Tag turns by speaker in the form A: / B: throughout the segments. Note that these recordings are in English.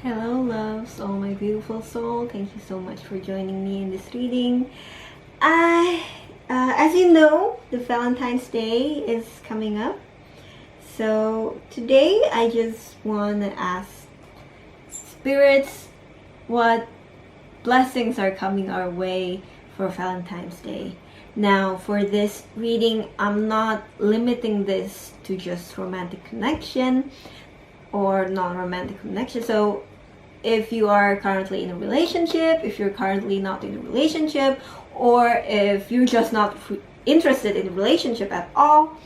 A: Hello loves, all my beautiful soul. Thank you so much for joining me in this reading. As you know, the Valentine's Day is coming up. So today I just want to ask spirits what blessings are coming our way for Valentine's Day. Now for this reading, I'm not limiting this to just romantic connection or non-romantic connection. So if you are currently in a relationship, if you're currently not in a relationship, or if you're just not interested in a relationship at all,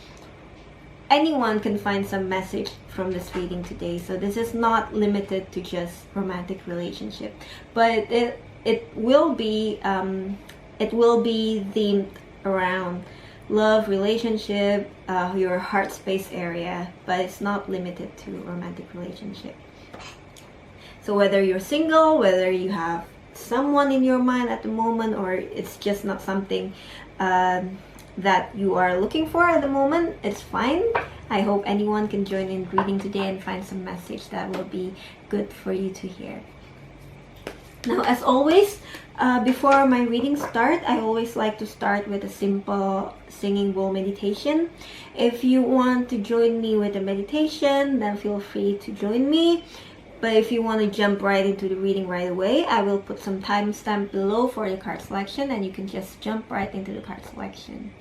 A: anyone can find some message from this reading today. So this is not limited to just romantic relationship, but it will be themed around love, relationship, your heart space area, but it's not limited to romantic relationship. So whether you're single, whether you have someone in your mind at the moment, or it's just not something that you are looking for at the moment, it's fine. I hope anyone can join in reading today and find some message that will be good for you to hear. Now, as always, before my reading start, I always like to start with a simple singing bowl meditation. If you want to join me with the meditation, then feel free to join me. But if you want to jump right into the reading right away, I will put some timestamp below for the card selection, and you can just jump right into the card selection.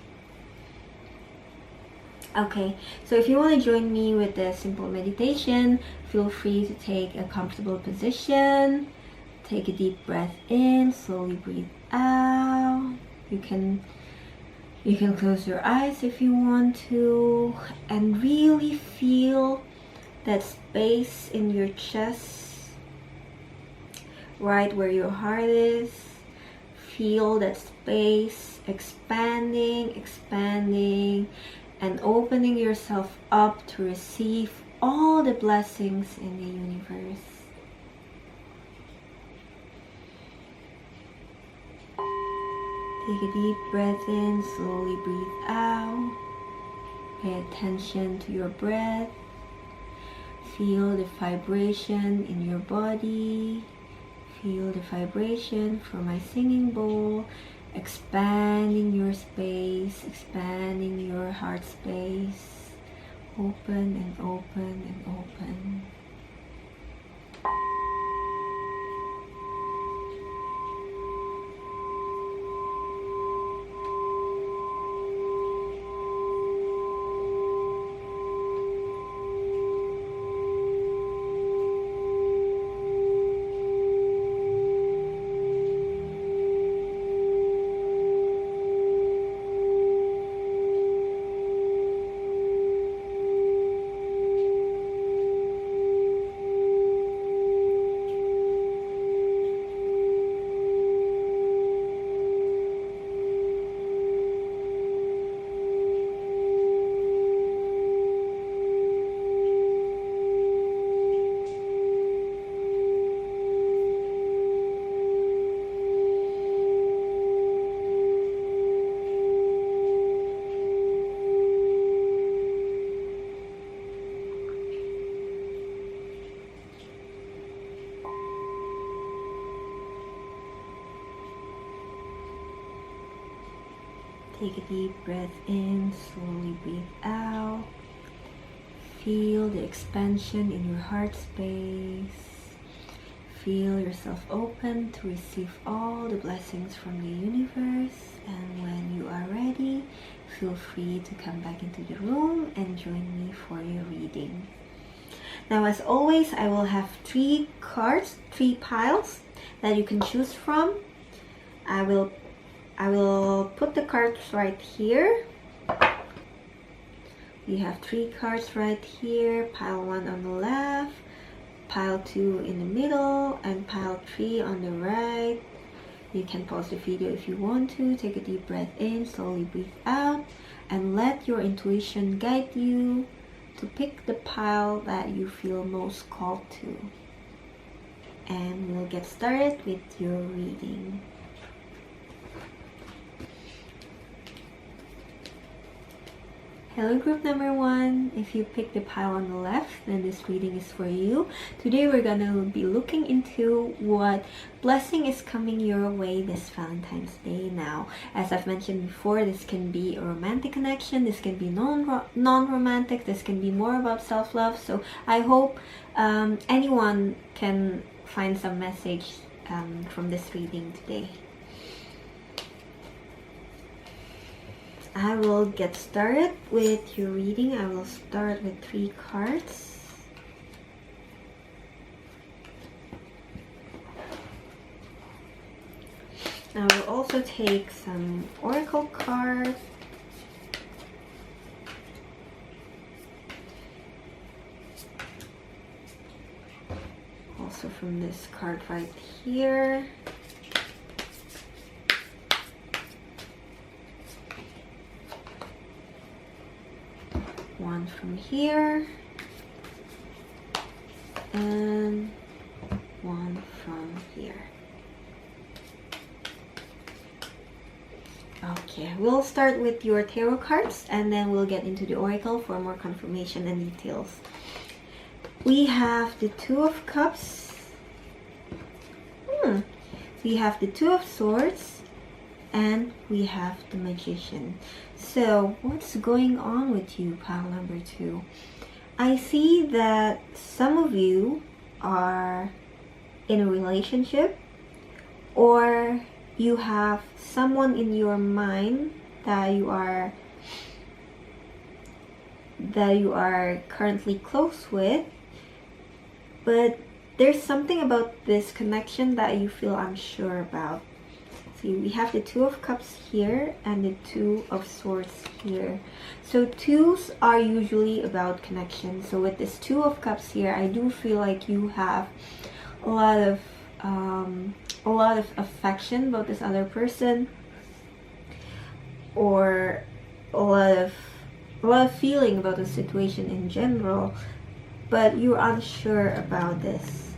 A: Okay, so if you want to join me with the simple meditation, feel free to take a comfortable position. Take a deep breath in, slowly breathe out. You can close your eyes if you want to, and really feel that space in your chest, right where your heart is. Feel that space expanding, and opening yourself up to receive all the blessings in the universe. Take a deep breath in, slowly breathe out. Pay attention to your breath. Feel the vibration in your body. Feel the vibration from my singing bowl, expanding your space, expanding your heart space. Open and open and open. Take a deep breath in, slowly breathe out. Feel the expansion in your heart space. Feel yourself open to receive all the blessings from the universe. And when you are ready, feel free to come back into the room and join me for your reading. Now, as always, I will have 3 cards, 3 piles that you can choose from. I will put the cards right here. We have 3 cards right here. Pile 1 on the left, pile 2 in the middle, and pile 3 on the right. You can pause the video if you want to. Take a deep breath in, slowly breathe out, and let your intuition guide you to pick the pile that you feel most called to. And we'll get started with your reading. Hello group number 1. If you picked the pile on the left, then this reading is for you. Today we're gonna be looking into what blessing is coming your way this Valentine's Day. Now, as I've mentioned before, this can be a romantic connection, this can be non-romantic, this can be more about self-love. So I hope anyone can find some message from this reading today. I will get started with your reading. I will start with 3 cards. I will also take some oracle cards. Also from this card right here. One from here and one from here. Okay, we'll start with your tarot cards and then we'll get into the oracle for more confirmation and details. We have the 2 of Cups. We have the 2 of Swords and we have the Magician. So what's going on with you, pile number 2? I see that some of you are in a relationship, or you have someone in your mind that you are currently close with, but there's something about this connection that you feel unsure about. We have the 2 of Cups here and the 2 of Swords here. So 2s are usually about connection. So with this 2 of Cups here, I do feel like you have a lot of affection about this other person, or a lot of feeling about the situation in general, but you're unsure about this.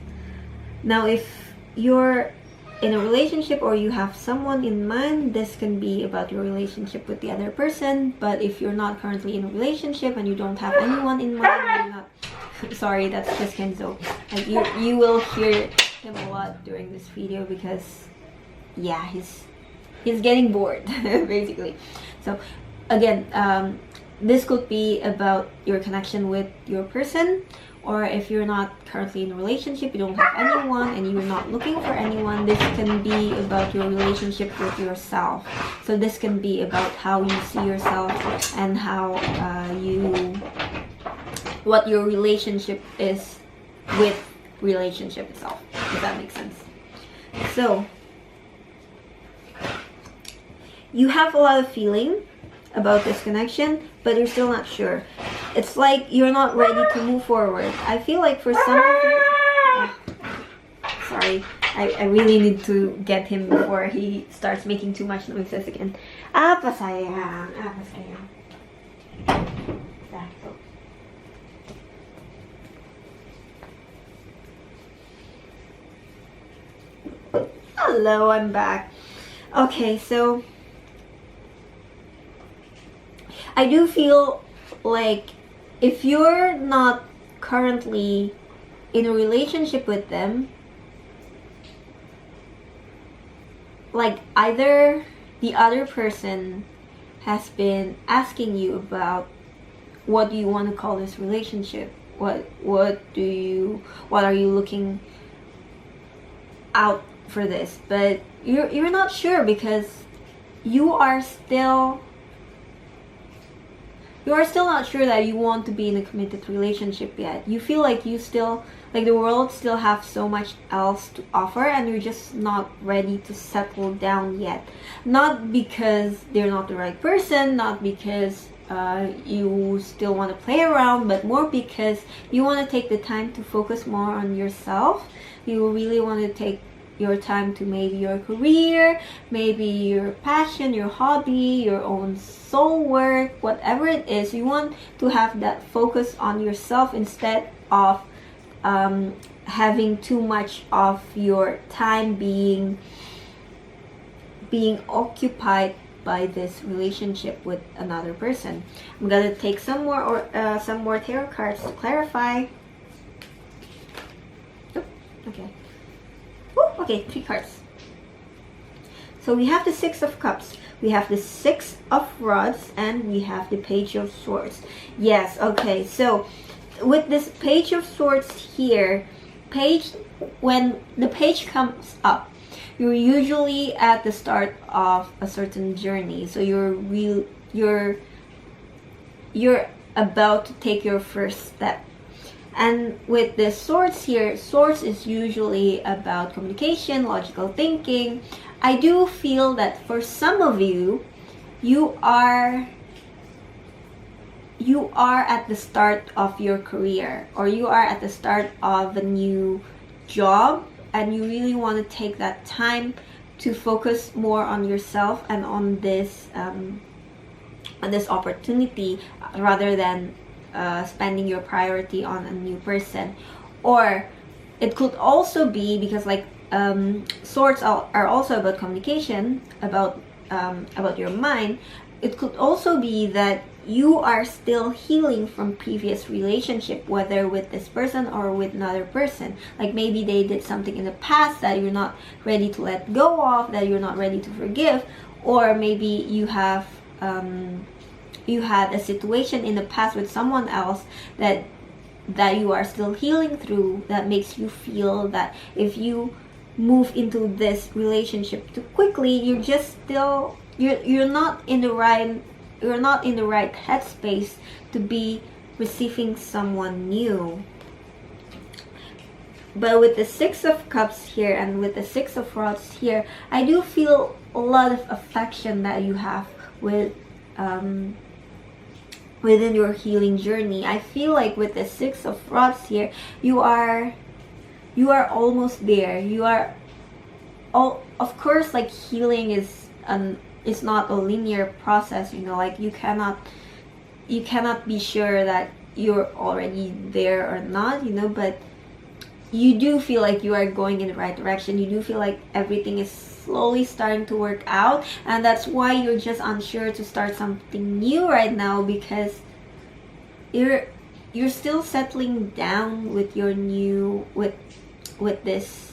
A: Now, if you're in a relationship or you have someone in mind, this can be about your relationship with the other person. But if you're not currently in a relationship and you don't have anyone in mind, you're not sorry, that's just Kenzo. You will hear him a lot during this video because yeah, he's getting bored basically. So again, this could be about your connection with your person, or if you're not currently in a relationship, you don't have anyone and you're not looking for anyone, this can be about your relationship with yourself. So this can be about how you see yourself and how what your relationship is with relationship itself, if that makes sense. So you have a lot of feeling about this connection, but you're still not sure. It's like you're not ready to move forward. I feel like for some of you... sorry, I really need to get him before he starts making too much noises again. Apa sayang, apa sayang. Exacto. Hello, I'm back. Okay, so I do feel like if you're not currently in a relationship with them, like either the other person has been asking you about what do you want to call this relationship, what are you looking out for this, but you're not sure because you are still not sure that you want to be in a committed relationship yet. You feel like you still, like the world still have so much else to offer and you're just not ready to settle down yet. Not because they're not the right person, not because you still want to play around, but more because you want to take the time to focus more on yourself. You really want to take your time to maybe your career, maybe your passion, your hobby, your own soul work, whatever it is. You want to have that focus on yourself instead of having too much of your time being occupied by this relationship with another person. I'm gonna take some more tarot cards to clarify. Oh, okay. Ooh, okay, 3 cards. So we have the 6 of Cups, we have the 6 of Rods, and we have the Page of Swords. Yes, okay, so with this Page of Swords here, when the page comes up, you're usually at the start of a certain journey. So you're about to take your first step. And with the swords here, swords is usually about communication, logical thinking. I do feel that for some of you, you are at the start of your career, or you are at the start of a new job, and you really want to take that time to focus more on yourself and on this opportunity, rather than spending your priority on a new person. Or it could also be because like swords are also about communication, about your mind. It could also be that you are still healing from previous relationship, whether with this person or with another person. Like maybe they did something in the past that you're not ready to let go of, that you're not ready to forgive, or maybe you have you had a situation in the past with someone else that you are still healing through, that makes you feel that if you move into this relationship too quickly, you're just still you're not in the right headspace to be receiving someone new. But with the 6 of Cups here and with the 6 of Rods here, I do feel a lot of affection that you have with within your healing journey. I feel like with the 6 of Rods here, you are almost there. You are of course, like healing is it's not a linear process, you know, like you cannot be sure that you're already there or not, you know, but you do feel like you are going in the right direction. You do feel like everything is slowly starting to work out, and that's why you're just unsure to start something new right now, because you're still settling down with your new with this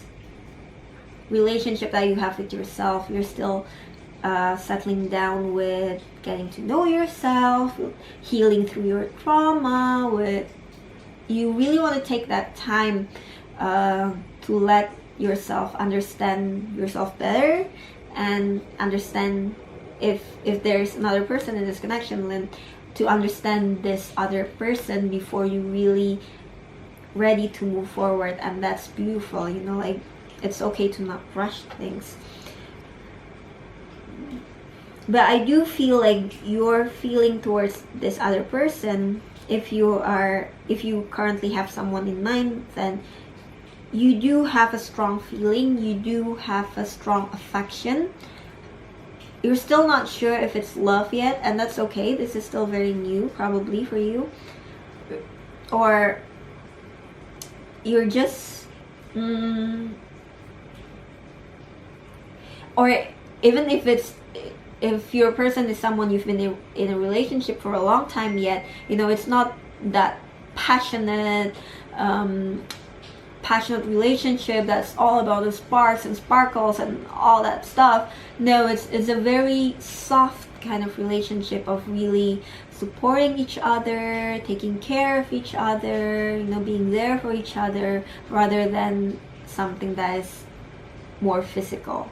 A: relationship that you have with yourself. You're still settling down with getting to know yourself, healing through your trauma. You really want to take that time to let yourself understand yourself better, and understand if there's another person in this connection, then to understand this other person before you really ready to move forward. And that's beautiful, you know, like it's okay to not rush things. But I do feel like your feeling towards this other person, if you currently have someone in mind, then you do have a strong feeling, you do have a strong affection. You're still not sure if it's love yet, and that's okay. This is still very new probably for you. Or you're just or even if your person is someone you've been in a relationship for a long time, yet you know it's not that passionate relationship that's all about the sparks and sparkles and all that stuff. No, it's a very soft kind of relationship of really supporting each other, taking care of each other, you know, being there for each other, rather than something that is more physical.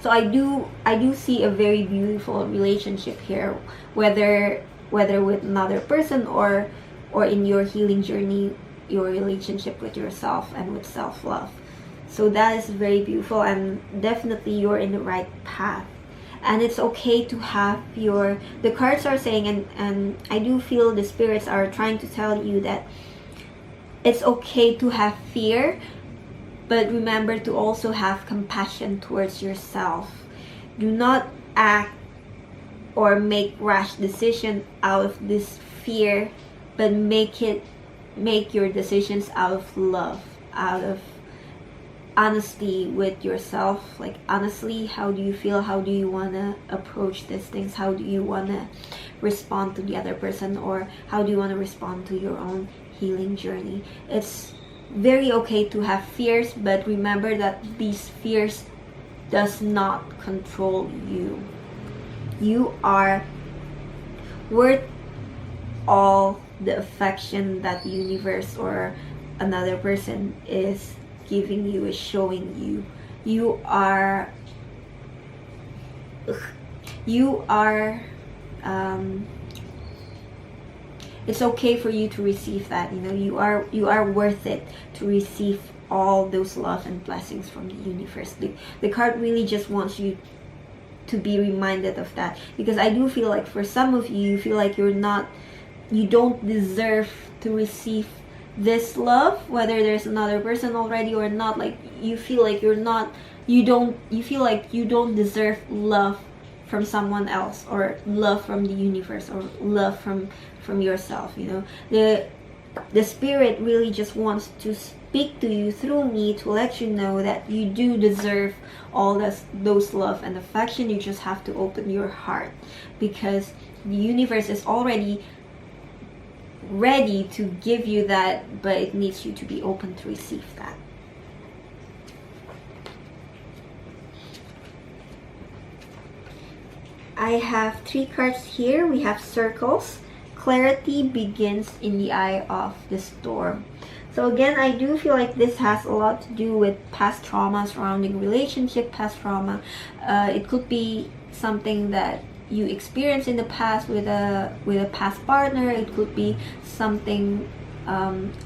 A: So I do see a very beautiful relationship here, whether with another person or in your healing journey, your relationship with yourself and with self-love. So that is very beautiful, and definitely you're in the right path. And it's okay to have the cards are saying, and I do feel the spirits are trying to tell you that it's okay to have fear, but remember to also have compassion towards yourself. Do not act or make rash decisions out of this fear, but make your decisions out of love, out of honesty with yourself. Like, honestly, how do you feel? How do you want to approach these things? How do you want to respond to the other person? Or how do you want to respond to your own healing journey? It's very okay to have fears, but remember that these fears does not control you. You are worth all the affection that the universe or another person is giving you, is showing you. You are it's okay for you to receive that. You are worth it to receive all those love and blessings from the universe. The card really just wants you to be reminded of that, because I do feel like for some of you, you feel like you don't deserve to receive this love, whether there's another person already or not. Like, you feel like you feel like you don't deserve love from someone else, or love from the universe, or love from yourself. The spirit really just wants to speak to you through me to let you know that you do deserve all those love and affection. You just have to open your heart, because the universe is already ready to give you that, but it needs you to be open to receive that. I have 3 cards here. We have circles. Clarity begins in the eye of the storm. So again, I do feel like this has a lot to do with past trauma surrounding relationship, past trauma. It could be something that you experienced in the past with a past partner. It could be something,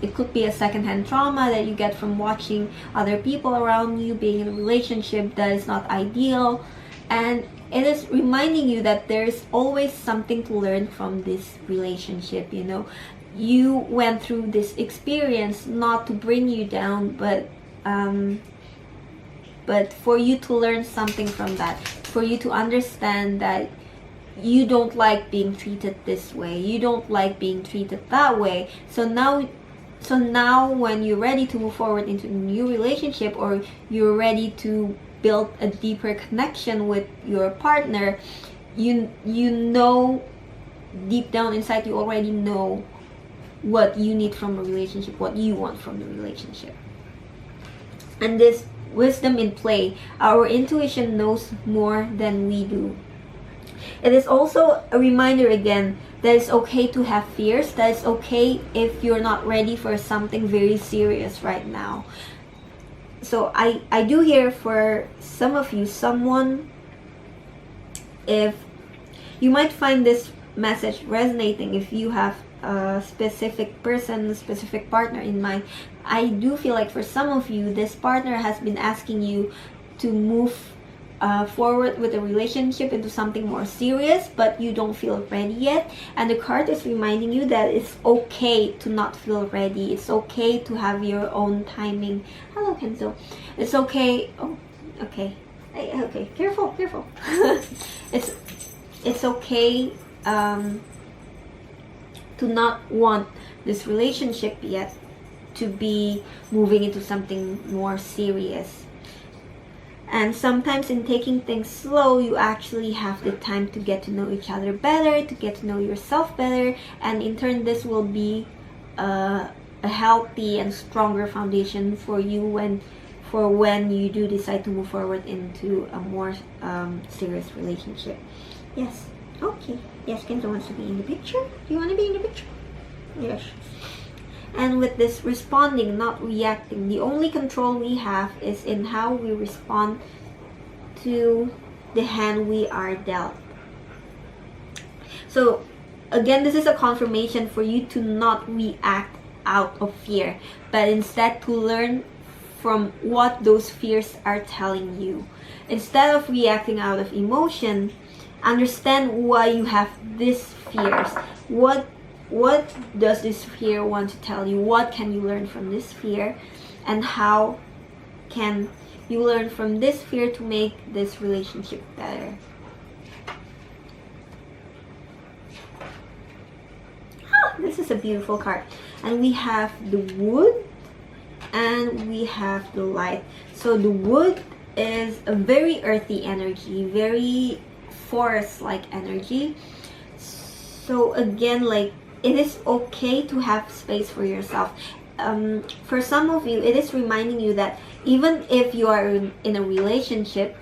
A: it could be a secondhand trauma that you get from watching other people around you being in a relationship that is not ideal. And it is reminding you that there's always something to learn from this relationship. You went through this experience not to bring you down, but for you to learn something from that, for you to understand that you don't like being treated this way, you don't like being treated that way. So now when you're ready to move forward into a new relationship, or you're ready to build a deeper connection with your partner, you know deep down inside, you already know what you need from a relationship, what you want from the relationship. And this wisdom in play, our intuition knows more than we do. It is also a reminder again that it's okay to have fears, that it's okay if you're not ready for something very serious right now. So I do hear for some of you, if you might find this message resonating, if you have a specific person, a specific partner in mind. I do feel like for some of you, this partner has been asking you to move forward with a relationship into something more serious, but you don't feel ready yet. And the card is reminding you that it's okay to not feel ready. It's okay to have your own timing. Hello, Kenzo. It's okay. Oh, okay. Okay, careful. It's okay to not want this relationship yet to be moving into something more serious. And sometimes in taking things slow, you actually have the time to get to know each other better, to get to know yourself better, and in turn this will be a healthy and stronger foundation for you when you do decide to move forward into a more serious relationship. Yes. Okay. Yes, Kenzo wants to be in the picture. Do you want to be in the picture? Yes. And with this responding, not reacting, the only control we have is in how we respond to the hand we are dealt. So again, this is a confirmation for you to not react out of fear, but instead to learn from what those fears are telling you. Instead of reacting out of emotion, understand why you have these fears. What does this fear want to tell you? What can you learn from this fear? And how can you learn from this fear to make this relationship better? This is a beautiful card. And we have the wood and we have the light. So the wood is a very earthy energy, very forest-like energy. So again, like, it is okay to have space for yourself. For some of you, it is reminding you that even if you are in a relationship,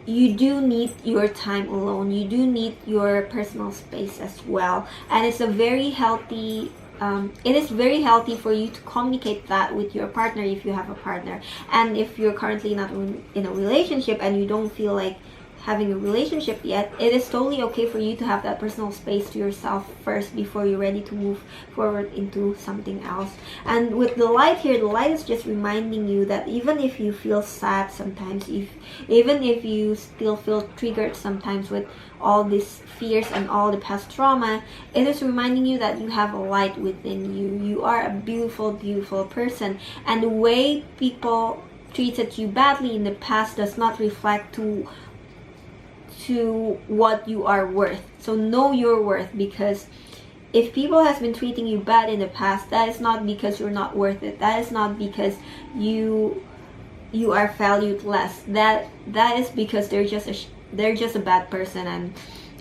A: you do need your time alone. You do need your personal space as well. And it's a very healthy, it is very healthy for you to communicate that with your partner if you have a partner. And if you're currently not in a relationship and you don't feel like having a relationship yet, it is totally okay for you to have that personal space to yourself first before you're ready to move forward into something else. And with the light here, the light is just reminding you that even if you feel sad sometimes, even if you still feel triggered sometimes with all these fears and all the past trauma, it is reminding you that you have a light within you. You are a beautiful, beautiful person, and the way people treated you badly in the past does not reflect to what you are worth. So know your worth, because if people has been treating you bad in the past, that is not because you're not worth it. That is not because you are valued less. That is because they're just a bad person,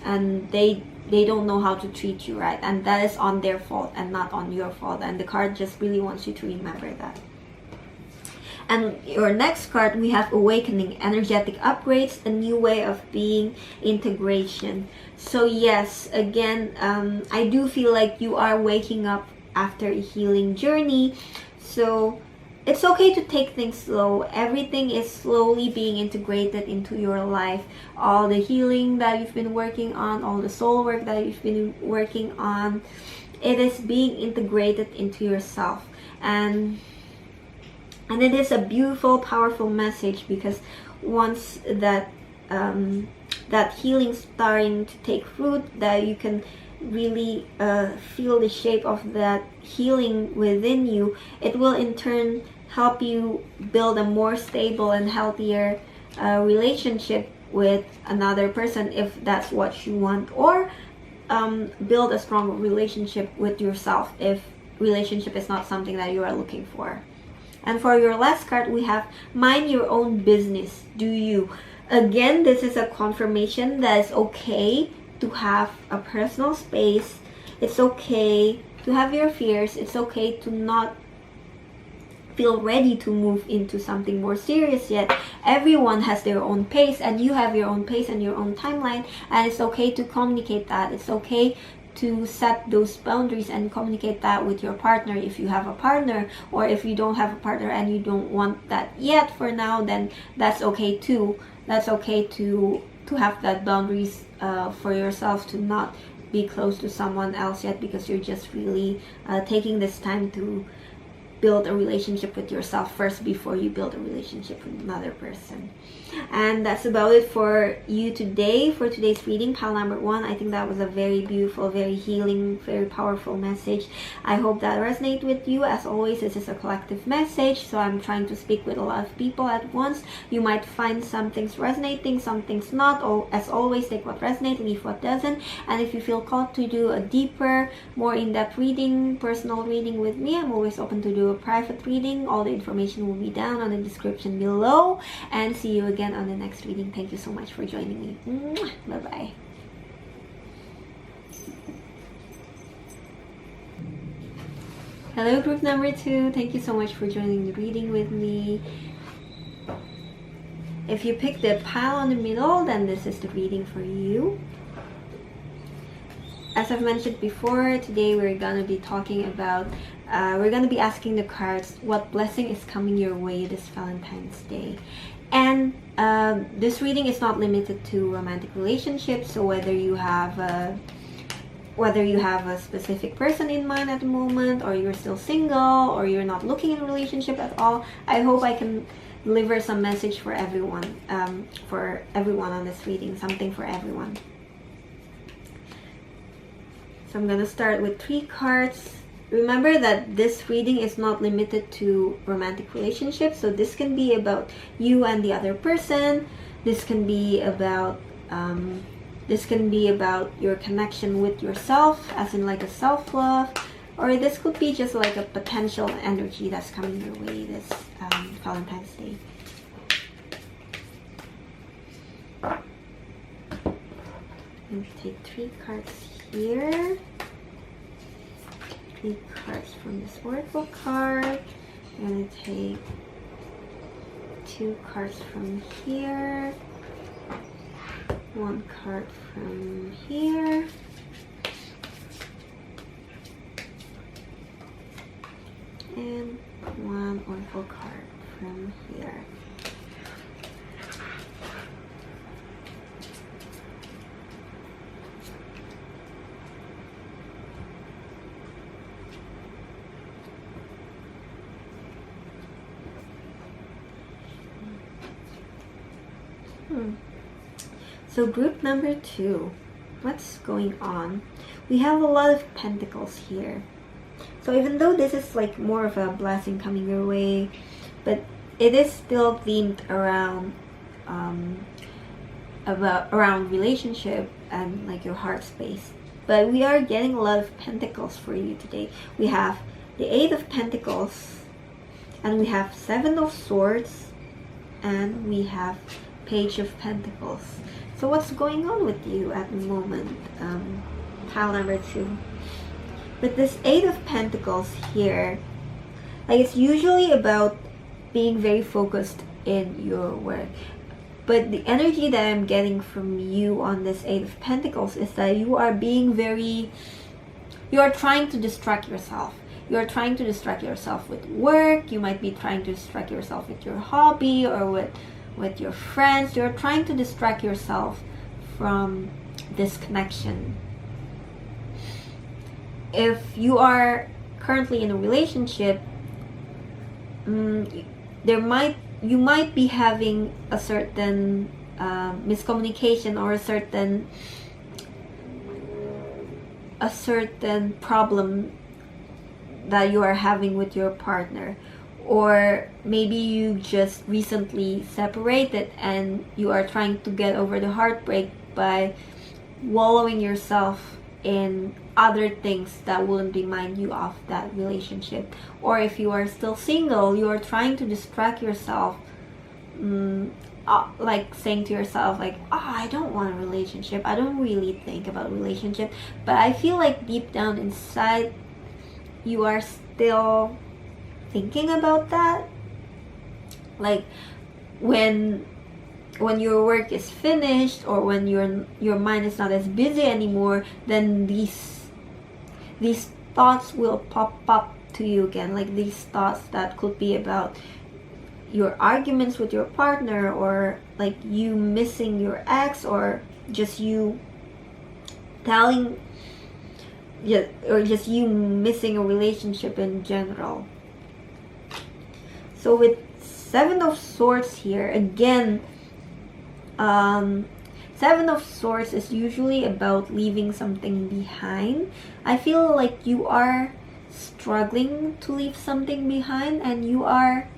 A: and they don't know how to treat you right, and that is on their fault and not on your fault. And the card just really wants you to remember that. And your next card, we have Awakening, Energetic Upgrades, a New Way of Being, Integration. So yes, again, I do feel like you are waking up after a healing journey. So it's okay to take things slow. Everything is slowly being integrated into your life. All the healing that you've been working on, all the soul work that you've been working on, it is being integrated into yourself. And it is a beautiful, powerful message, because once that that healing starting to take fruit, that you can really feel the shape of that healing within you, it will in turn help you build a more stable and healthier relationship with another person, if that's what you want, or build a stronger relationship with yourself if relationship is not something that you are looking for. And for your last card, we have Mind Your Own Business, Do You. Again, this is a confirmation that it's okay to have a personal space. It's okay to have your fears. It's okay to not feel ready to move into something more serious yet. Everyone has their own pace, and you have your own pace and your own timeline, and it's okay to communicate that. It's okay to set those boundaries and communicate that with your partner if you have a partner, or if you don't have a partner and you don't want that yet for now, then that's okay too. That's okay to have that boundaries for yourself, to not be close to someone else yet, because you're just really taking this time to build a relationship with yourself first before you build a relationship with another person. And that's about it for you today, for today's reading, pile number 1. I think that was a very beautiful, very healing, very powerful message. I hope that resonates with you. As always, this is a collective message, so I'm trying to speak with a lot of people at once. You might find some things resonating, some things not. As always, take what resonates, leave what doesn't. And if you feel called to do a deeper, more in-depth reading, personal reading with me, I'm always open to do a private reading. All the information will be down on the description below. And see you again on the next reading. Thank you so much for joining me. Bye bye. Hello, group number 2. Thank you so much for joining the reading with me. If you pick the pile on the middle, then this is the reading for you. As I've mentioned before, today we're gonna be talking about we're gonna be asking the cards what blessing is coming your way this Valentine's Day. And this reading is not limited to romantic relationships, so whether you have a specific person in mind at the moment, or you're still single, or you're not looking in a relationship at all, I hope I can deliver some message for everyone on this reading, something for everyone. So I'm gonna start with 3 cards. Remember that this reading is not limited to romantic relationships, so this can be about you and the other person. This can be about your connection with yourself, as in like a self-love, or this could be just like a potential energy that's coming your way this Valentine's Day. I'm going to take 3 cards here, 3 cards from this Oracle card. I'm going to take 2 cards from here, 1 card from here, and 1 Oracle card from here. So group number 2, what's going on? We have a lot of pentacles here. So even though this is like more of a blessing coming your way, but it is still themed around around relationship and like your heart space. But we are getting a lot of pentacles for you today. We have the 8 of Pentacles, and we have 7 of Swords, and we have Page of Pentacles. So what's going on with you at the moment, pile number 2? With this 8 of Pentacles here, like it's usually about being very focused in your work. But the energy that I'm getting from you on this 8 of Pentacles is that you are being very, you are trying to distract yourself. You are trying to distract yourself with work. You might be trying to distract yourself with your hobby or with your friends. You're trying to distract yourself from this connection. If you are currently in a relationship, you might be having a certain miscommunication or a certain problem that you are having with your partner. Or maybe you just recently separated and you are trying to get over the heartbreak by wallowing yourself in other things that wouldn't remind you of that relationship. Or if you are still single, you are trying to distract yourself, like saying to yourself like, I don't want a relationship, I don't really think about a relationship. But I feel like deep down inside you are still thinking about that. Like when your work is finished, or when your mind is not as busy anymore, then these thoughts will pop up to you again. Like these thoughts that could be about your arguments with your partner, or like you missing your ex, or just you just you missing a relationship in general. So with 7 of Swords here, again, 7 of Swords is usually about leaving something behind. I feel like you are struggling to leave something behind, and you are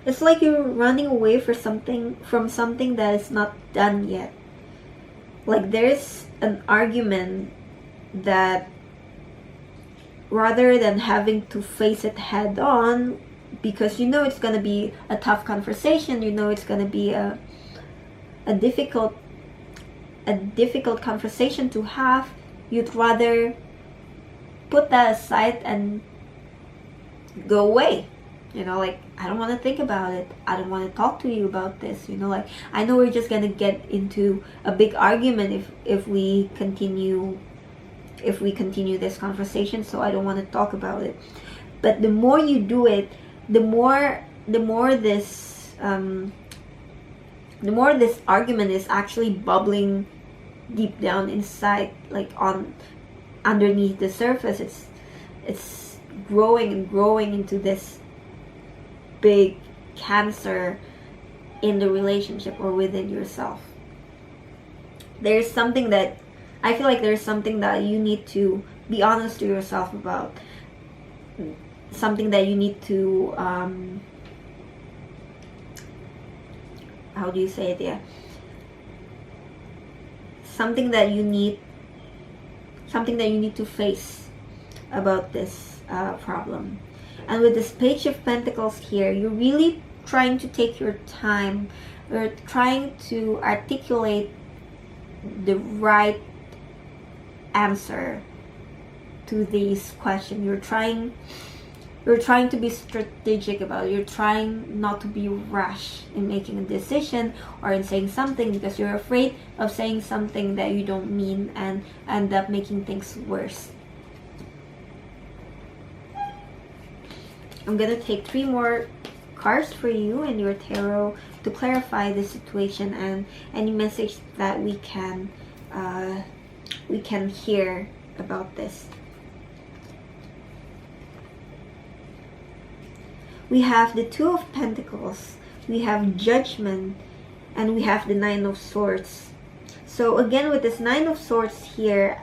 A: it's like you're running away from something that is not done yet. Like there's an argument that, rather than having to face it head on, because you know it's gonna be a tough conversation, you know it's gonna be a difficult conversation to have, you'd rather put that aside and go away. You know, like, I don't want to think about it, I don't want to talk to you about this, you know, like, I know we're just gonna get into a big argument if we continue this conversation, so I don't want to talk about it. But the more you do it, the more this argument is actually bubbling deep down inside, like underneath the surface. It's growing and growing into this big cancer in the relationship or within yourself. There's something that I feel like there's something that you need to be honest to yourself about. Something that you need to how do you say it? Yeah. something that you need to face about this problem. And with this Page of Pentacles here, you're really trying to take your time. You're trying to articulate the right answer to these questions. You're trying to be strategic about it. You're trying not to be rash in making a decision or in saying something, because you're afraid of saying something that you don't mean and end up making things worse. I'm gonna take 3 more cards for you in your tarot to clarify the situation and any message that we can hear about this. We have the 2 of Pentacles, we have Judgment, and we have the 9 of Swords. So again, with this 9 of Swords here,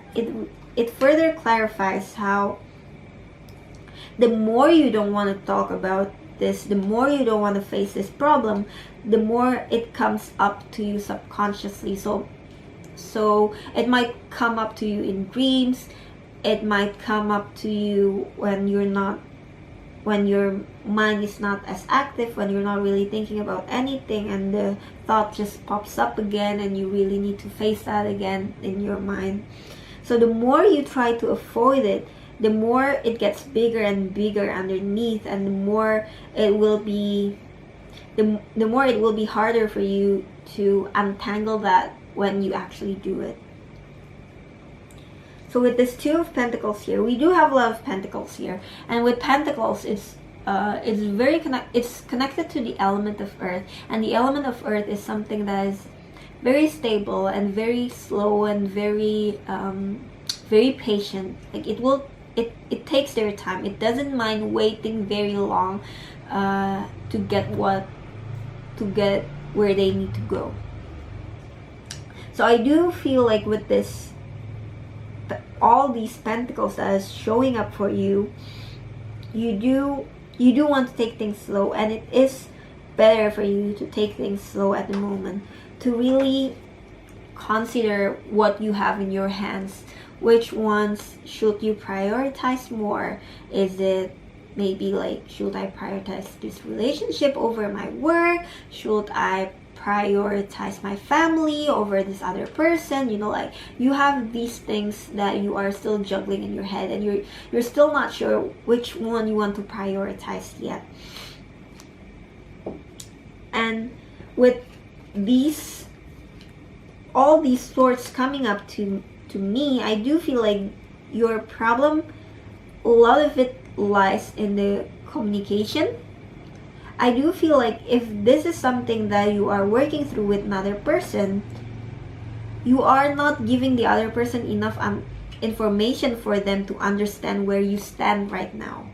A: it further clarifies how the more you don't want to talk about this, the more you don't want to face this problem, the more it comes up to you subconsciously. So it might come up to you in dreams, it might come up to you when your mind is not as active, when you're not really thinking about anything, and the thought just pops up again and you really need to face that again in your mind. So the more you try to avoid it, the more it gets bigger and bigger underneath, and the more it will be harder for you to untangle that when you actually do it. So with this 2 of Pentacles here, we do have a lot of Pentacles here, and with Pentacles, it's connected to the element of Earth, and the element of Earth is something that is very stable and very slow and very patient. Like it takes their time. It doesn't mind waiting very long to get where they need to go. So I do feel like with this, all these Pentacles that is showing up for you, you do want to take things slow, and it is better for you to take things slow at the moment, to really consider what you have in your hands. Which ones should you prioritize more? Is it maybe like, should I prioritize this relationship over my work? Should I prioritize my family over this other person? You know, like, you have these things that you are still juggling in your head, and you're still not sure which one you want to prioritize yet. And with all these swords coming up to me, I do feel like your problem, a lot of it lies in the communication. I do feel like if this is something that you are working through with another person, you are not giving the other person enough information for them to understand where you stand right now.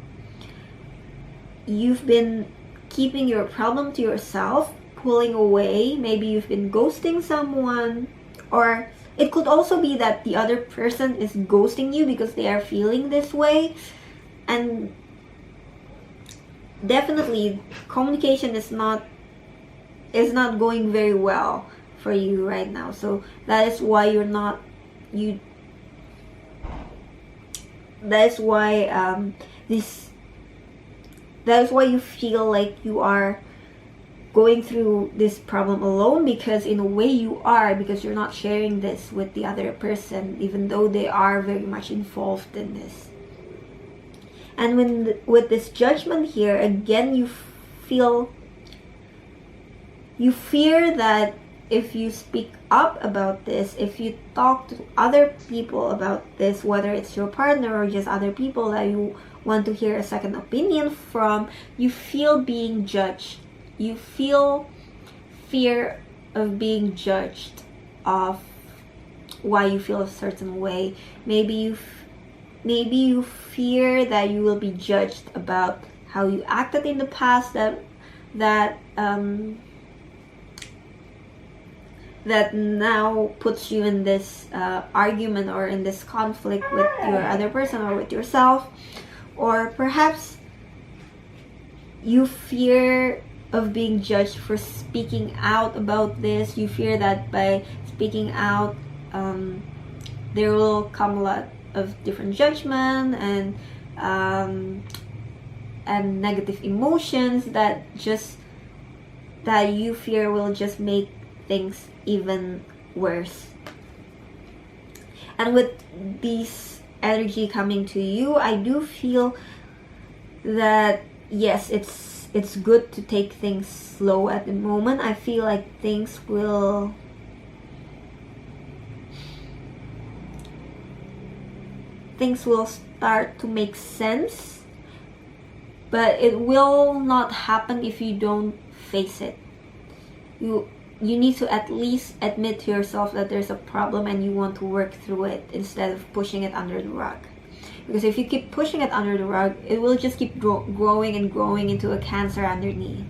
A: You've been keeping your problem to yourself, pulling away. Maybe you've been ghosting someone, or it could also be that the other person is ghosting you because they are feeling this way. And definitely communication is not going very well for you right now. So that is why you feel like you are going through this problem alone, because in a way you are, because you're not sharing this with the other person, even though they are very much involved in this. And with this Judgment here, again, you fear that if you speak up about this, if you talk to other people about this, whether it's your partner or just other people that you want to hear a second opinion from, you feel being judged. You feel fear of being judged of why you feel a certain way. Maybe you fear that you will be judged about how you acted in the past, that now puts you in this argument or in this conflict with your other person or with yourself. Or perhaps you fear of being judged for speaking out about this. You fear that by speaking out, there will come a lot of different judgment and negative emotions that you fear will just make things even worse. And with these energy coming to you, I do feel that yes, it's good to take things slow at the moment. I feel like things will start to make sense, but it will not happen if you don't face it. You need to at least admit to yourself that there's a problem and you want to work through it instead of pushing it under the rug. Because if you keep pushing it under the rug, it will just keep growing and growing into a cancer underneath.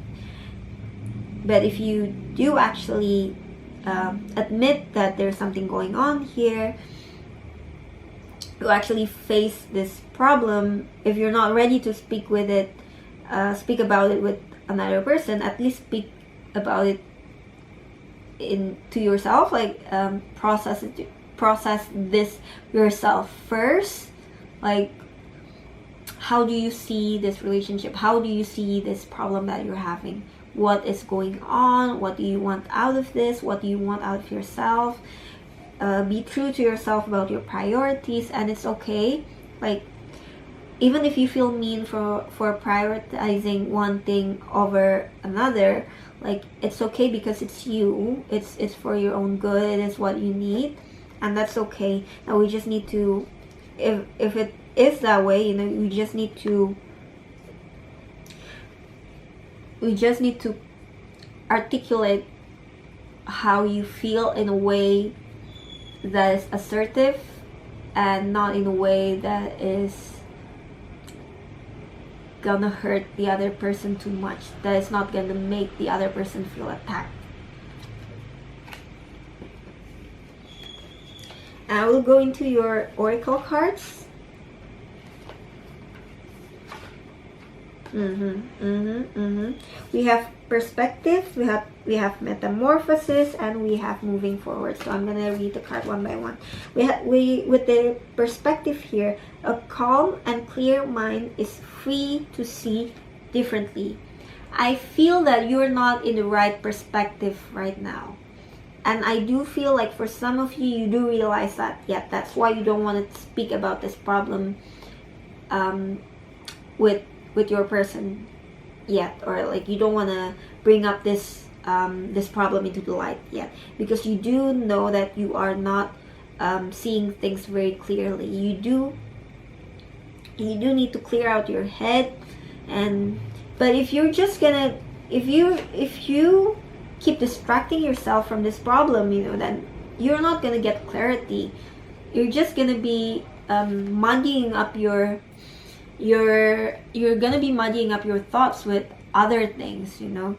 A: But if you do actually admit that there's something going on here, you actually face this problem. If you're not ready to speak about it with another person, at least speak about it to yourself. Like process this yourself first. Like, how do you see this relationship? How do you see this problem that you're having? What is going on? What do you want out of this? What do you want out of yourself? Be true to yourself about your priorities, and it's okay. Like, even if you feel mean for prioritizing one thing over another, like, it's okay, because it's you. It's for your own good. It is what you need, and that's okay. Now we just need to, if it is that way, you know, we just need to articulate how you feel in a way that is assertive and not in a way that is gonna hurt the other person too much, that is not gonna make the other person feel attacked. And I will go into your oracle cards. We have perspective, we have metamorphosis, and we have moving forward. So I'm gonna read the card one by one. We with the perspective here, a calm and clear mind is free to see differently. I feel that you're not in the right perspective right now, and I do feel like for some of you, you do realize that. Yeah, that's why you don't want to speak about this problem with your person yet, or like you don't want to bring up this this problem into the light yet, because you do know that you are not seeing things very clearly. You do need to clear out your head, but if you're just gonna if you keep distracting yourself from this problem, you know, then you're not gonna get clarity. You're just gonna be muddying up you're gonna be muddying up your thoughts with other things, you know.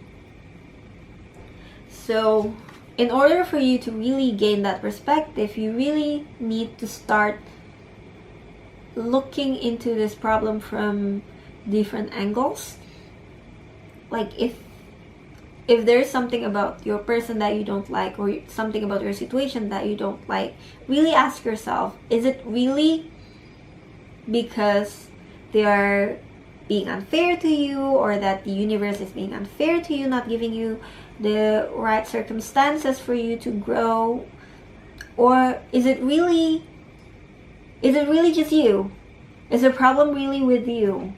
A: So in order for you to really gain that perspective, you really need to start looking into this problem from different angles. Like, if there's something about your person that you don't like, or something about your situation that you don't like, really ask yourself, is it really because they are being unfair to you, or that the universe is being unfair to you, not giving you the right circumstances for you to grow? Or is it really just you? Is the problem really with you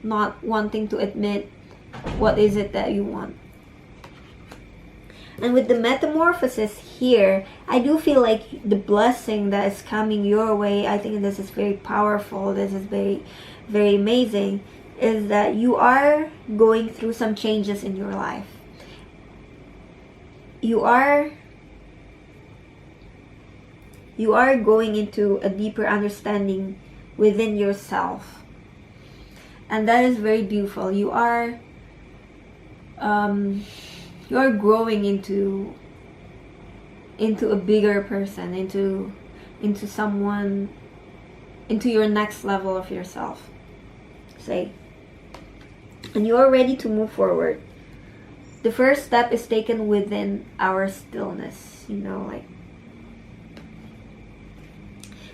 A: not wanting to admit what is it that you want? And with the metamorphosis here, I do feel like the blessing that is coming your way, I think this is very powerful, this is very, very amazing, is that you are going through some changes in your life. You are going into a deeper understanding within yourself. And that is very beautiful. You are growing into a bigger person, into someone, into your next level of yourself, say. And you are ready to move forward. The first step is taken within our stillness, you know, like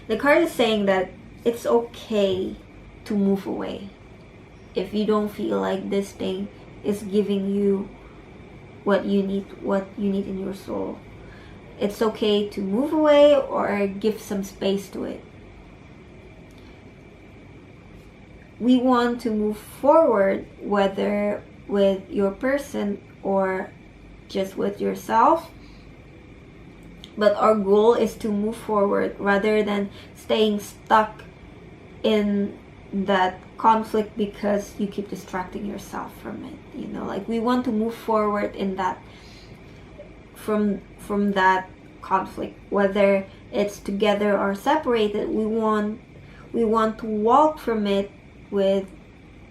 A: The card is saying that it's okay to move away if you don't feel like this thing is giving you what you need in your soul. It's okay to move away or give some space to it. We want to move forward, whether with your person or just with yourself. But our goal is to move forward rather than staying stuck in that conflict because you keep distracting yourself from it. You know, like we want to move forward in that, from that conflict, whether it's together or separated. We want to walk from it with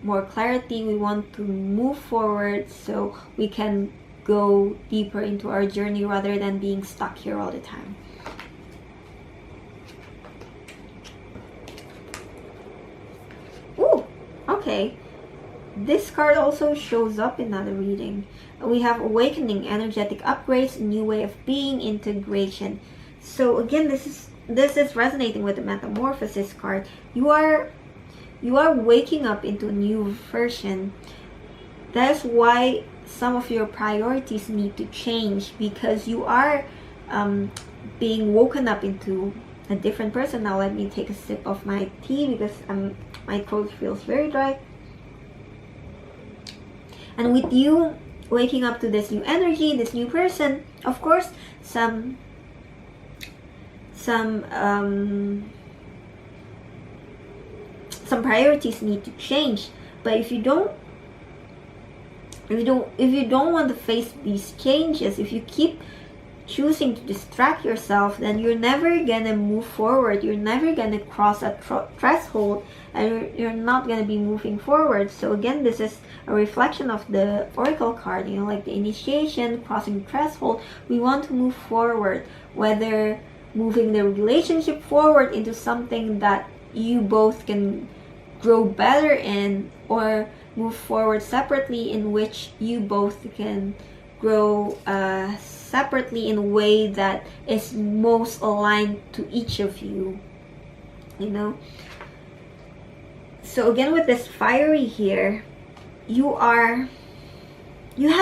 A: more clarity. We want to move forward so we can go deeper into our journey rather than being stuck here all the time. Ooh, okay. This card also shows up in another reading. We have awakening, energetic upgrades, new way of being, integration. So again, this is resonating with the metamorphosis card. You are waking up into a new version. That's why some of your priorities need to change, because you are being woken up into a different person. Now let me take a sip of my tea because my throat feels very dry. And with you waking up to this new energy, this new person, of course, some priorities need to change. But if you don't want to face these changes, if you keep choosing to distract yourself, then you're never gonna move forward. You're never gonna cross that threshold, and you're not gonna be moving forward. So again, this is a reflection of the oracle card, you know, like the initiation, crossing the threshold. We want to move forward, whether moving the relationship forward into something that you both can grow better in, or move forward separately in which you both can grow separately in a way that is most aligned to each of you, you know. So again, with this fiery here, you have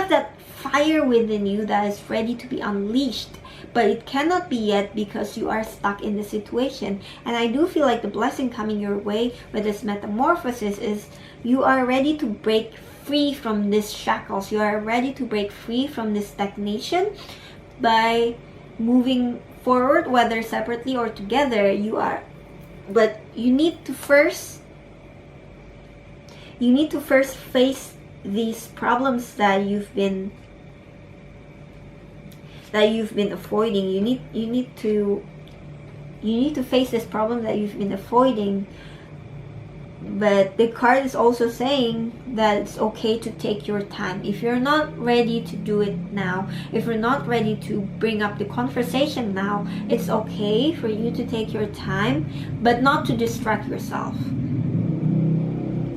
A: that fire within you that is ready to be unleashed, but it cannot be yet because you are stuck in the situation. And I do feel like the blessing coming your way with this metamorphosis is you are ready to break free from these shackles. You are ready to break free from this stagnation by moving forward, whether separately or together. But you need to first face these problems that you've been avoiding. You need to face this problem that you've been avoiding. But the card is also saying that it's okay to take your time. If you're not ready to do it now, if you're not ready to bring up the conversation now, it's okay for you to take your time, but not to distract yourself.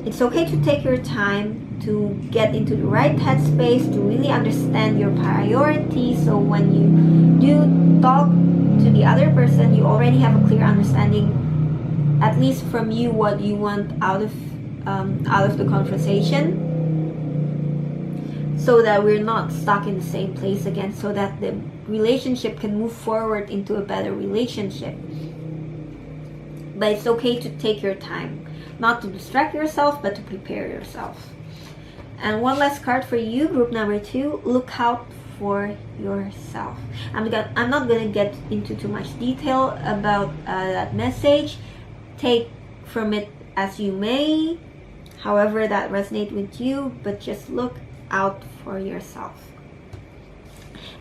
A: It's okay to take your time to get into the right headspace, to really understand your priorities, so when you do talk to the other person, you already have a clear understanding, at least from you, what you want out of the conversation, so that we're not stuck in the same place again, so that the relationship can move forward into a better relationship. But it's okay to take your time, not to distract yourself, but to prepare yourself. And one last card for you, group number 2, look out for yourself. I'm not gonna get into too much detail about that message. Take from it as you may, however that resonates with you, but just look out for yourself.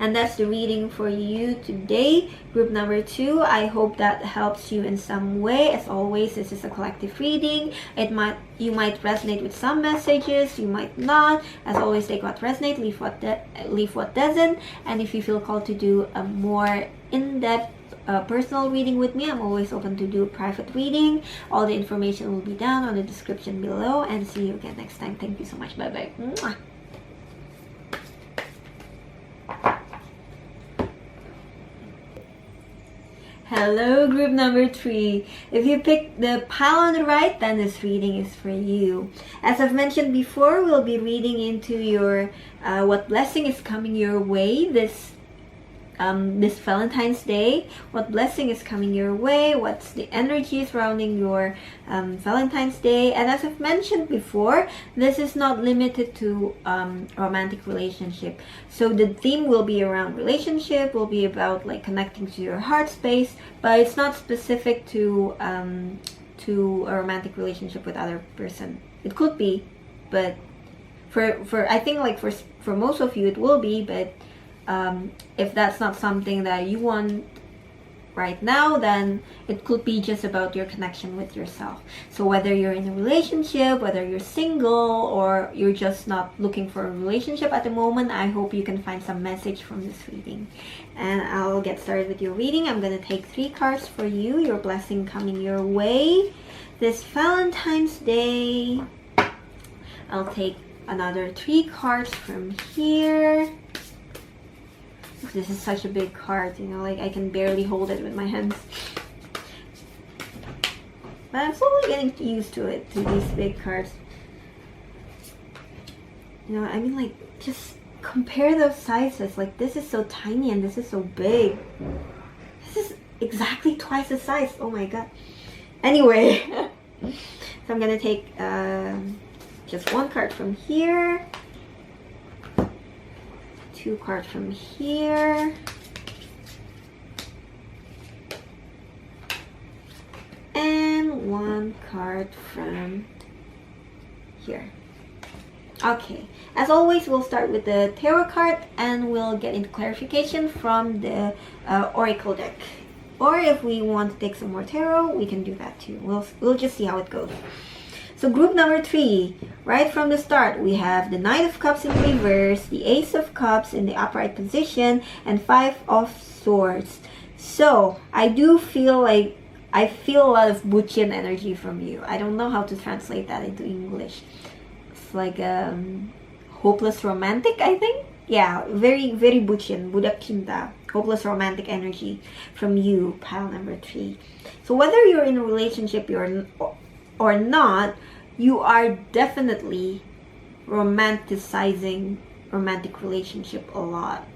A: And that's the reading for you today, group number 2. I hope that helps you in some way. As always, this is a collective reading. You might resonate with some messages, you might not. As always, take what resonates, leave what doesn't. And if you feel called to do a more in-depth personal reading with me, I'm always open to do a private reading. All the information will be down on the description below, and see you again next time. Thank you so much. Bye bye. Mwah. Hello, group number 3. If you picked the pile on the right, then this reading is for you. As I've mentioned before, we'll be reading into your what blessing is coming your way this Valentine's Day. What blessing is coming your way? What's the energy surrounding your Valentine's Day? And as I've mentioned before, this is not limited to romantic relationship. So the theme will be around relationship, will be about like connecting to your heart space, but it's not specific to a romantic relationship with other person. It could be, but for I think like for most of you it will be, but if that's not something that you want right now, then it could be just about your connection with yourself. So whether you're in a relationship, whether you're single, or you're just not looking for a relationship at the moment, I hope you can find some message from this reading. And I'll get started with your reading. I'm going to take 3 cards for you, your blessing coming your way this Valentine's Day. I'll take another 3 cards from here. This is such a big card, you know, like I can barely hold it with my hands. But I'm slowly getting used to it, to these big cards. You know, I mean, like, just compare those sizes. Like, this is so tiny and this is so big. This is exactly twice the size. Oh my god. Anyway, so I'm gonna take just 1 card from here. 2 cards from here, and 1 card from here. Okay, as always, we'll start with the tarot card and we'll get into clarification from the oracle deck. Or if we want to take some more tarot, we can do that too. We'll just see how it goes. So group number 3, right from the start, we have the Knight of Cups in reverse, the Ace of Cups in the upright position, and 5 of Swords. So I do feel like I feel a lot of buchin energy from you. I don't know how to translate that into English. It's like hopeless romantic, I think. Yeah, very, very buchin, budak cinta, hopeless romantic energy from you, pile number 3. So whether you're in a relationship or not, you are definitely romanticizing romantic relationship a lot.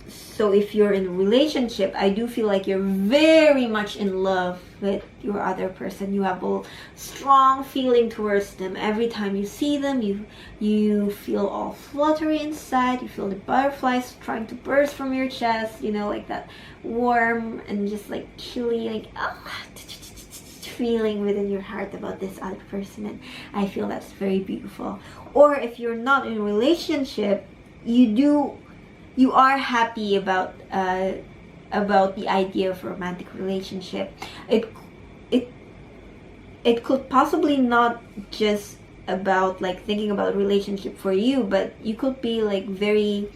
A: So if you're in a relationship, I do feel like you're very much in love with your other person. You have a strong feeling towards them. Every time you see them, you feel all fluttery inside. You feel the butterflies trying to burst from your chest, you know, like that warm and just like chilly, like feeling within your heart about this other person. And I feel that's very beautiful. Or if you're not in a relationship, you are happy about the idea of a romantic relationship. It could possibly not just about like thinking about a relationship for you, but you could be like very,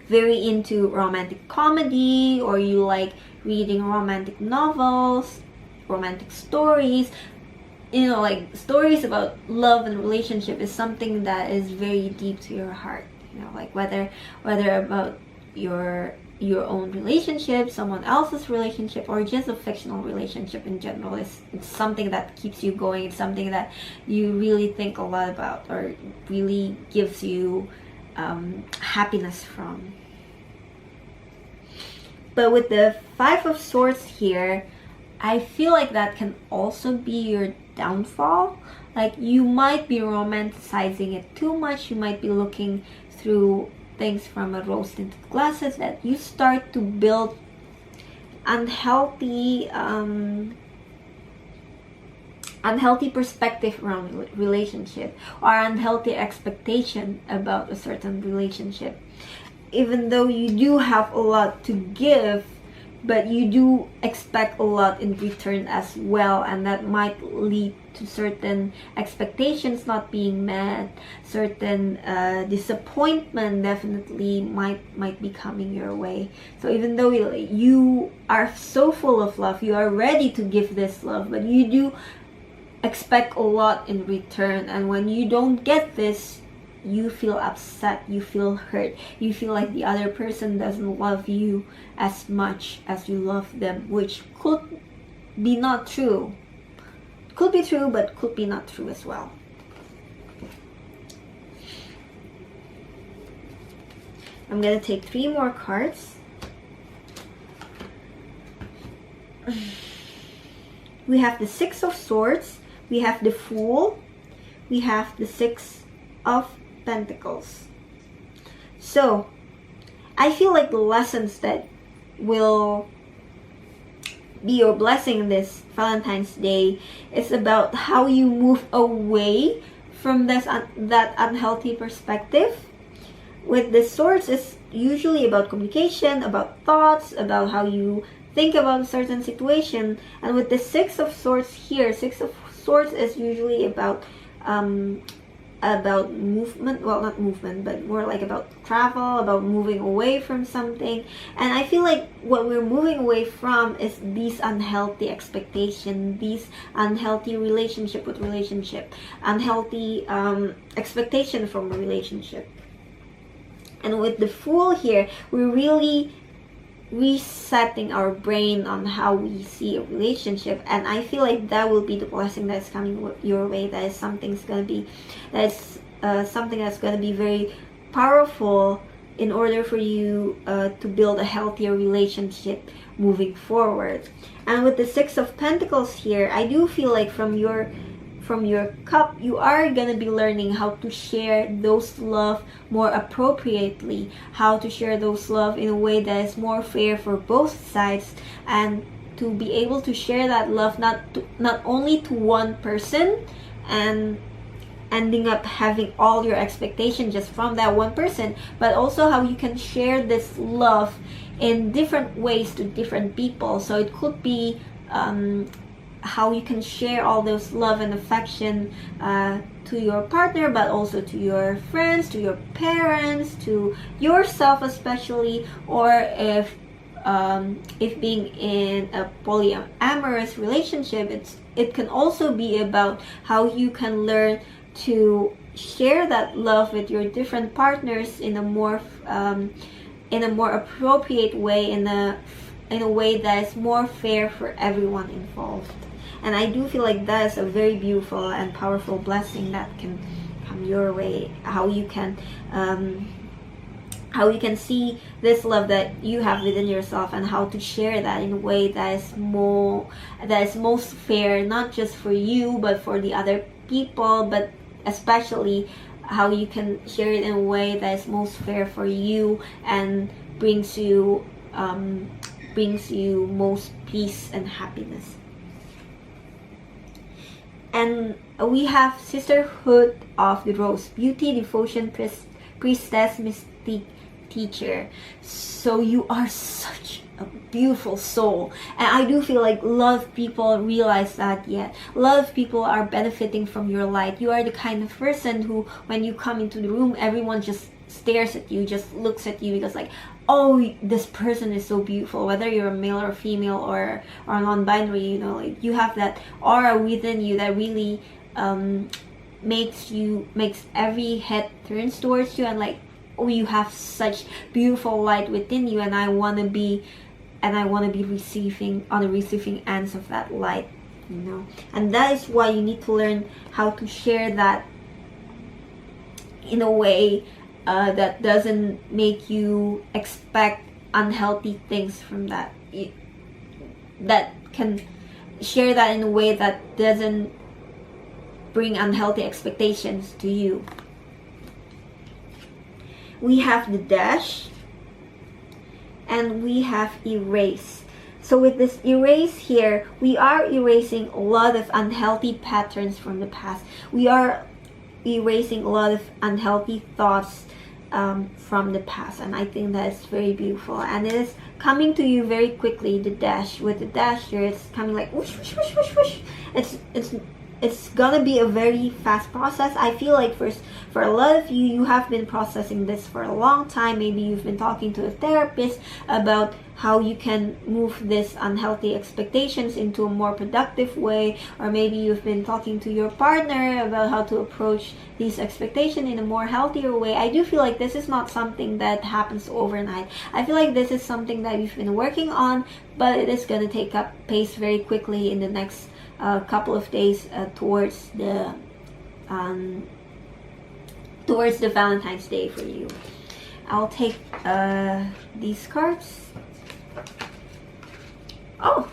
A: very into romantic comedy, or you like reading romantic novels, romantic stories. You know, like stories about love and relationship is something that is very deep to your heart. You know, like whether about your own relationship, someone else's relationship, or just a fictional relationship in general, it's something that keeps you going. It's something that you really think a lot about, or really gives you happiness from. But with the 5 of Swords here, I feel like that can also be your downfall. Like you might be romanticizing it too much. You might be looking through things from a rose-tinted glasses, that you start to build unhealthy perspective around relationship, or unhealthy expectation about a certain relationship. Even though you do have a lot to give, but you do expect a lot in return as well, and that might lead to certain expectations not being met, certain disappointment definitely might be coming your way. So even though you are so full of love, you are ready to give this love, but you do expect a lot in return, and when you don't get this, you feel upset, you feel hurt, you feel like the other person doesn't love you as much as you love them, which could be not true. Could be true, but could be not true as well. I'm gonna take 3 more cards. We have the 6 of Swords, we have the Fool, we have the 6 of Pentacles. So I feel like the lessons that will be your blessing this Valentine's Day is about how you move away from that unhealthy perspective. With the Swords, it's usually about communication, about thoughts, about how you think about a certain situation. And with the 6 of Swords here, 6 of Swords is usually about movement, well, not movement, but more like about travel, about moving away from something. And I feel like what we're moving away from is these unhealthy expectations, these unhealthy relationship, unhealthy expectation from a relationship. And with the Fool here, we're really resetting our brain on how we see a relationship, and I feel like that will be the blessing that's coming your way. That is something that's gonna be very powerful in order for you to build a healthier relationship moving forward. And with the 6 of Pentacles here, I do feel like from your cup, you are gonna be learning how to share those love more appropriately, how to share those love in a way that is more fair for both sides, and to be able to share that love not only to one person and ending up having all your expectations just from that one person, but also how you can share this love in different ways to different people. So it could be how you can share all those love and affection to your partner, but also to your friends, to your parents, to yourself especially, or if being in a polyamorous relationship, it can also be about how you can learn to share that love with your different partners in a more appropriate way, in a way that is more fair for everyone involved. And I do feel like that is a very beautiful and powerful blessing that can come your way. How you can see this love that you have within yourself, and how to share that in a way that is most fair, not just for you but for the other people, but especially how you can share it in a way that is most fair for you and brings you most peace and happiness. And we have Sisterhood of the Rose, Beauty, Devotion, Priestess, Mystic, Teacher. So you are such a beautiful soul, and I do feel like a lot of people realize that yet. A lot of people are benefiting from your light. You are the kind of person who, when you come into the room, everyone just stares at you, just looks at you, because like, oh, this person is so beautiful. Whether you're a male or female or non-binary, you know, like you have that aura within you that really makes every head turns towards you, and like, oh, you have such beautiful light within you, and I want to be receiving on the receiving ends of that light, you know. And that is why you need to learn how to share that in a way that doesn't make you expect unhealthy things from that. That can share that in a way that doesn't bring unhealthy expectations to you. We have the Dash, and we have Erase. So with this Erase here, we are erasing a lot of unhealthy patterns from the past. We are erasing a lot of unhealthy thoughts from the past, and I think that is very beautiful, and it is coming to you very quickly. The Dash, with the Dash here, it's coming like whoosh, whoosh, whoosh, whoosh, whoosh. it's gonna be a very fast process. I feel like for a lot of you, you have been processing this for a long time. Maybe you've been talking to a therapist about how you can move this unhealthy expectations into a more productive way, or maybe you've been talking to your partner about how to approach these expectations in a more healthier way. I do feel like this is not something that happens overnight. I feel like this is something that you've been working on, but it is going to take up pace very quickly in the next couple of days towards the Valentine's Day for you. I'll take these cards. Oh,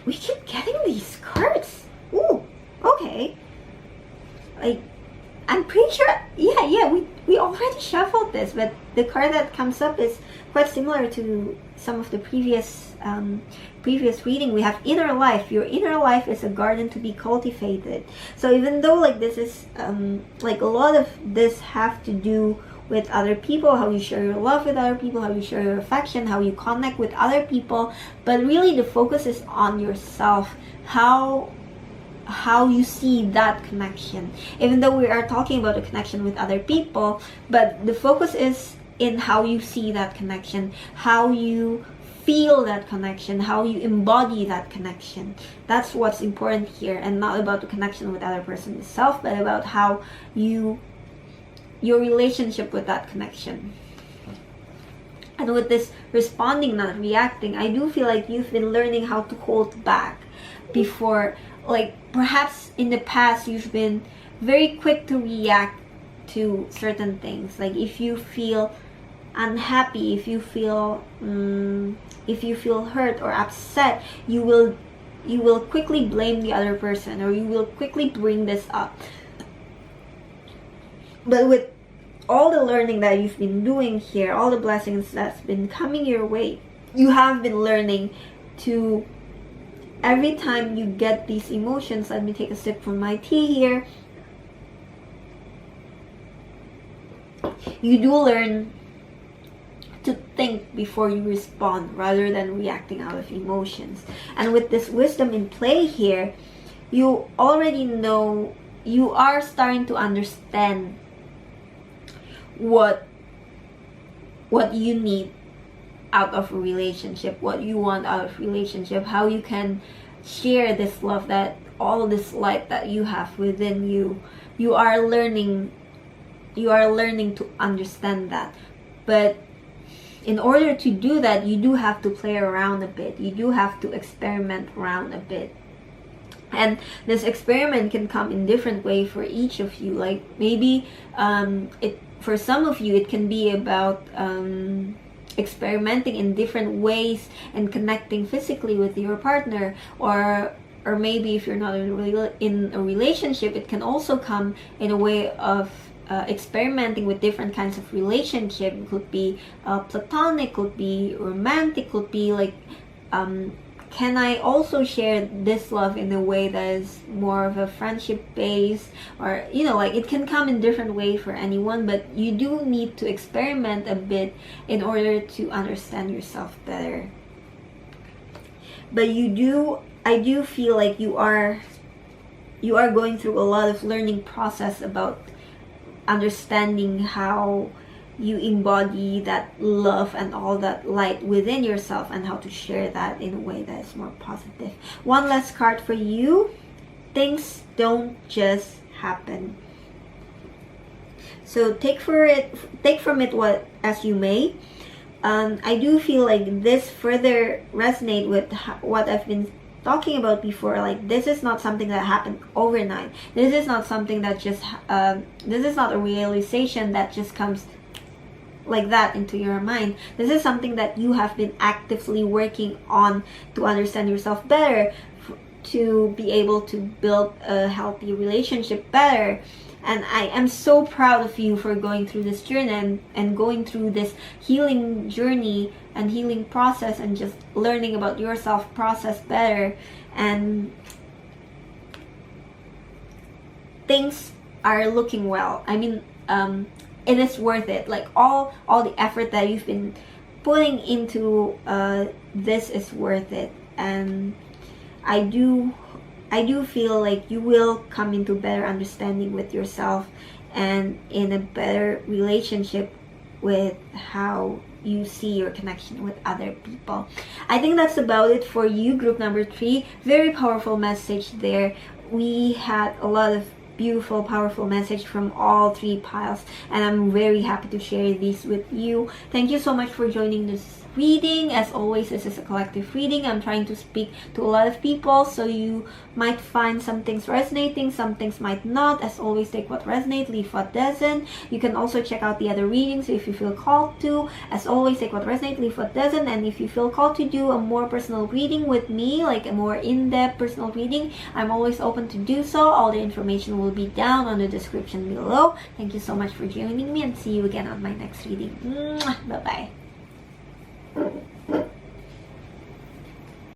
A: we keep getting these cards. Ooh, okay. Like, I'm pretty sure, yeah, we already shuffled this, but the card that comes up is quite similar to some of the previous reading. We have inner life. Your inner life is a garden to be cultivated. So even though like this is like a lot of this have to do with other people, how you share your love with other people, how you share your affection, how you connect with other people, but really the focus is on yourself, how you see that connection. Even though we are talking about a connection with other people, but the focus is in how you see that connection, how you feel that connection, how you embody that connection. That's what's important here, and not about the connection with the other person itself, but about how your relationship with that connection. And with this responding, not reacting, I do feel like you've been learning how to hold back before. Like perhaps in the past you've been very quick to react to certain things. Like if you feel unhappy, if you feel hurt or upset, you will quickly blame the other person, or you will quickly bring this up. But with all the learning that you've been doing here, all the blessings that's been coming your way, you have been learning to, every time you get these emotions, let me take a sip from my tea here, you do learn to think before you respond rather than reacting out of emotions. And with this wisdom in play here, you already know, you are starting to understand what you need out of a relationship, what you want out of relationship, how you can share this love, that all this light that you have within you. You are learning to understand that. But in order to do that, you do have to play around a bit. You do have to experiment around a bit. And this experiment can come in different way for each of you. Like maybe for some of you, it can be about experimenting in different ways and connecting physically with your partner, or maybe if you're not in a relationship, it can also come in a way of experimenting with different kinds of relationship. It could be platonic, could be romantic, could be like can I also share this love in a way that is more of a friendship based, or like it can come in different way for anyone, but you do need to experiment a bit in order to understand yourself better. But I do feel like you are going through a lot of learning process about understanding how you embody that love and all that light within yourself, and how to share that in a way that is more positive. One last card for you. Things don't just happen. So take from it what as you may. I do feel like this further resonate with what I've been talking about before. Like this is not something that happened overnight. This is not something that just this is not a realization that just comes like that into your mind. This is something that you have been actively working on to understand yourself better, to be able to build a healthy relationship better. And I am so proud of you for going through this journey and going through this healing journey and healing process, and just learning about yourself process better. And things are looking well. I mean, it is worth it. Like all the effort that you've been putting into this is worth it. And I do I do feel like you will come into better understanding with yourself and in a better relationship with how you see your connection with other people. I think that's about it for you, group number 3. Very powerful message there. We had a lot of beautiful, powerful message from all 3 piles, and I'm very happy to share these with you. Thank you so much for joining this reading. As always, this is a collective reading. I'm trying to speak to a lot of people, so you might find some things resonating, some things might not. As always, take what resonates, leave what doesn't. You can also check out the other readings if you feel called to. As always, take what resonates, leave what doesn't. And if you feel called to do a more personal reading with me, like a more in-depth personal reading, I'm always open to do so. All the information will be down on the description below. Thank you so much for joining me, and see you again on my next reading. Bye bye.